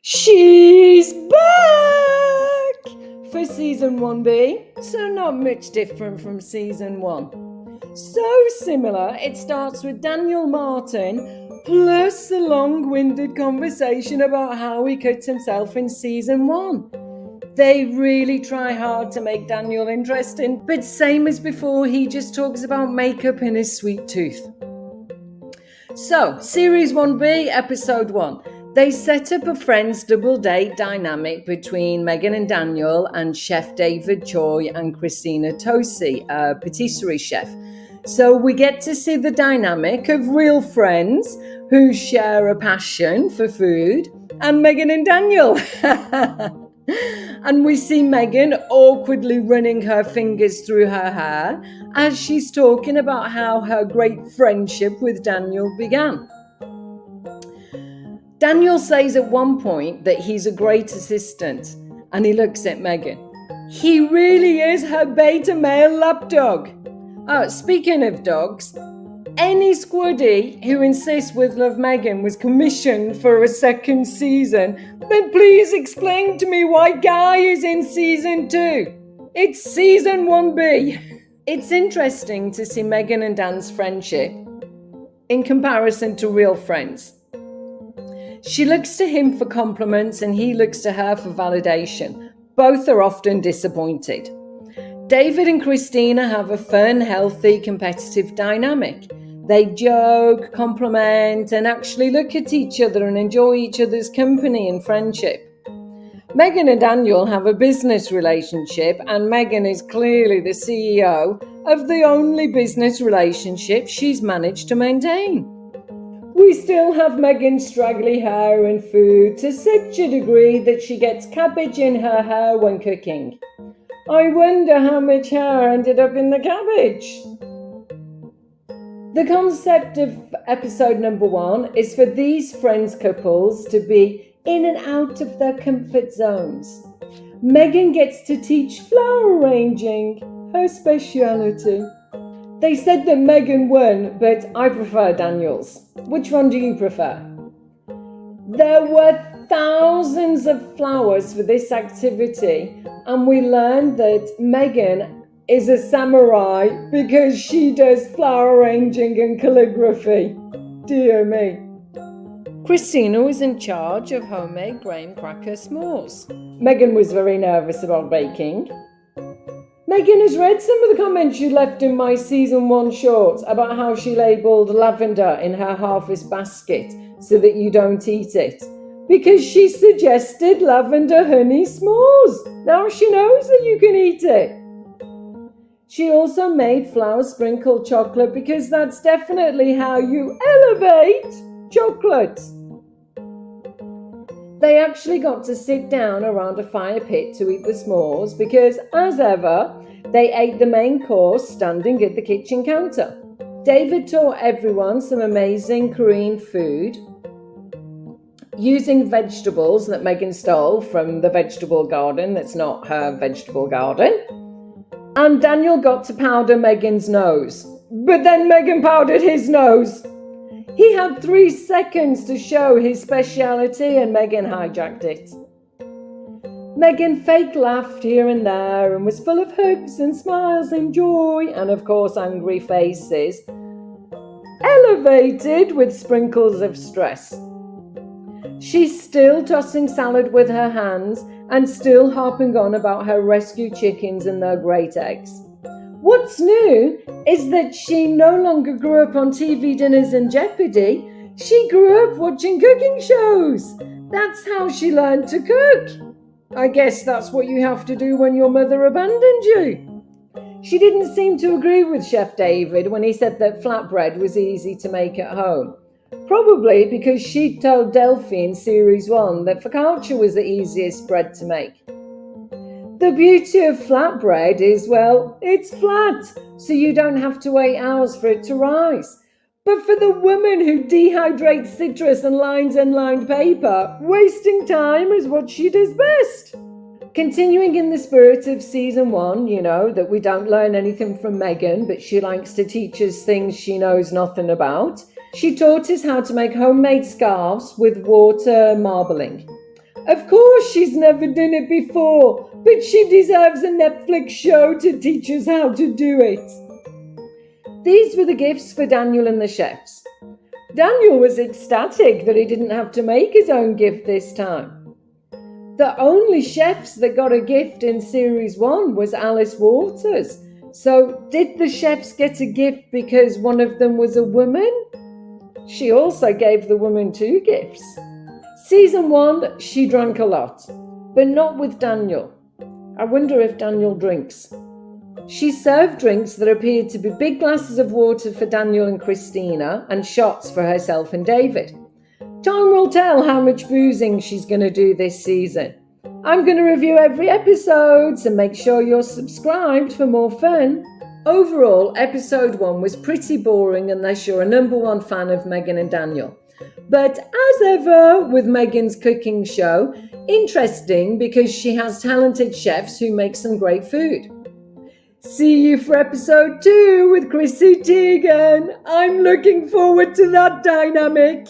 She's back for season 1B, so not much different from season 1. So similar, it starts with Daniel Martin plus a long-winded conversation about how he cut himself in season 1. They really try hard to make Daniel interesting, but same as before, he just talks about makeup and his sweet tooth. So, series 1B, episode 1. They set up a friends double date dynamic between Meghan and Daniel and Chef David Choi and Christina Tosi, a patisserie chef. So we get to see the dynamic of real friends who share a passion for food and Meghan and Daniel. And we see Meghan awkwardly running her fingers through her hair as she's talking about how her great friendship with Daniel began. Daniel says at one point that he's a great assistant, and he looks at Meghan. He really is her beta male lapdog. Oh, speaking of dogs, any squaddy who insists with Love Meghan was commissioned for a second season, then please explain to me why Guy is in season 2. It's season 1B. It's interesting to see Meghan and Dan's friendship in comparison to real friends. She looks to him for compliments and he looks to her for validation. Both are often disappointed. David and Christina have a fun, healthy, competitive dynamic. They joke, compliment, and actually look at each other and enjoy each other's company and friendship. Meghan and Daniel have a business relationship, and Meghan is clearly the CEO of the only business relationship she's managed to maintain. We still have Meghan's straggly hair and food to such a degree that she gets cabbage in her hair when cooking. I wonder how much hair ended up in the cabbage. The concept of episode number 1 is for these friends couples to be in and out of their comfort zones. Meghan gets to teach flower arranging, her speciality. They said that Meghan won, but I prefer Daniel's. Which one do you prefer? There were thousands of flowers for this activity, and we learned that Meghan is a samurai because she does flower arranging and calligraphy. Dear me. Christina was in charge of homemade graham cracker s'mores. Meghan was very nervous about baking. Meghan has read some of the comments you left in my season 1 shorts about how she labelled lavender in her harvest basket so that you don't eat it. Because she suggested lavender honey s'mores. Now she knows that you can eat it. She also made flour sprinkled chocolate because that's definitely how you elevate chocolate. They actually got to sit down around a fire pit to eat the s'mores because, as ever, they ate the main course standing at the kitchen counter. David taught everyone some amazing Korean food using vegetables that Meghan stole from the vegetable garden that's not her vegetable garden. And Daniel got to powder Meghan's nose. But then Meghan powdered his nose. He had 3 seconds to show his speciality and Meghan hijacked it. Meghan fake laughed here and there and was full of hugs and smiles and joy and of course angry faces, elevated with sprinkles of stress. She's still tossing salad with her hands and still harping on about her rescue chickens and their great eggs. What's new is that she no longer grew up on TV dinners and Jeopardy. She grew up watching cooking shows. That's how she learned to cook. I guess that's what you have to do when your mother abandoned you. She didn't seem to agree with Chef David when he said that flatbread was easy to make at home. Probably because she told Delphi in series 1 that focaccia was the easiest bread to make. The beauty of flatbread is, well, it's flat, so you don't have to wait hours for it to rise. But for the woman who dehydrates citrus and lines unlined paper, wasting time is what she does best. Continuing in the spirit of season 1, you know, that we don't learn anything from Meghan, but she likes to teach us things she knows nothing about, she taught us how to make homemade scarves with water marbling. Of course she's never done it before, but she deserves a Netflix show to teach us how to do it. These were the gifts for Daniel and the chefs. Daniel was ecstatic that he didn't have to make his own gift this time. The only chefs that got a gift in Series 1 was Alice Waters. So did the chefs get a gift because one of them was a woman? She also gave the woman 2 gifts. Season 1, she drank a lot, but not with Daniel. I wonder if Daniel drinks. She served drinks that appeared to be big glasses of water for Daniel and Christina and shots for herself and David. Time will tell how much boozing she's going to do this season. I'm going to review every episode, so make sure you're subscribed for more fun. Overall, episode 1 was pretty boring unless you're a #1 fan of Meghan and Daniel. But as ever with Meghan's cooking show, interesting because she has talented chefs who make some great food. See you for episode 2 with Chrissy Teigen. I'm looking forward to that dynamic.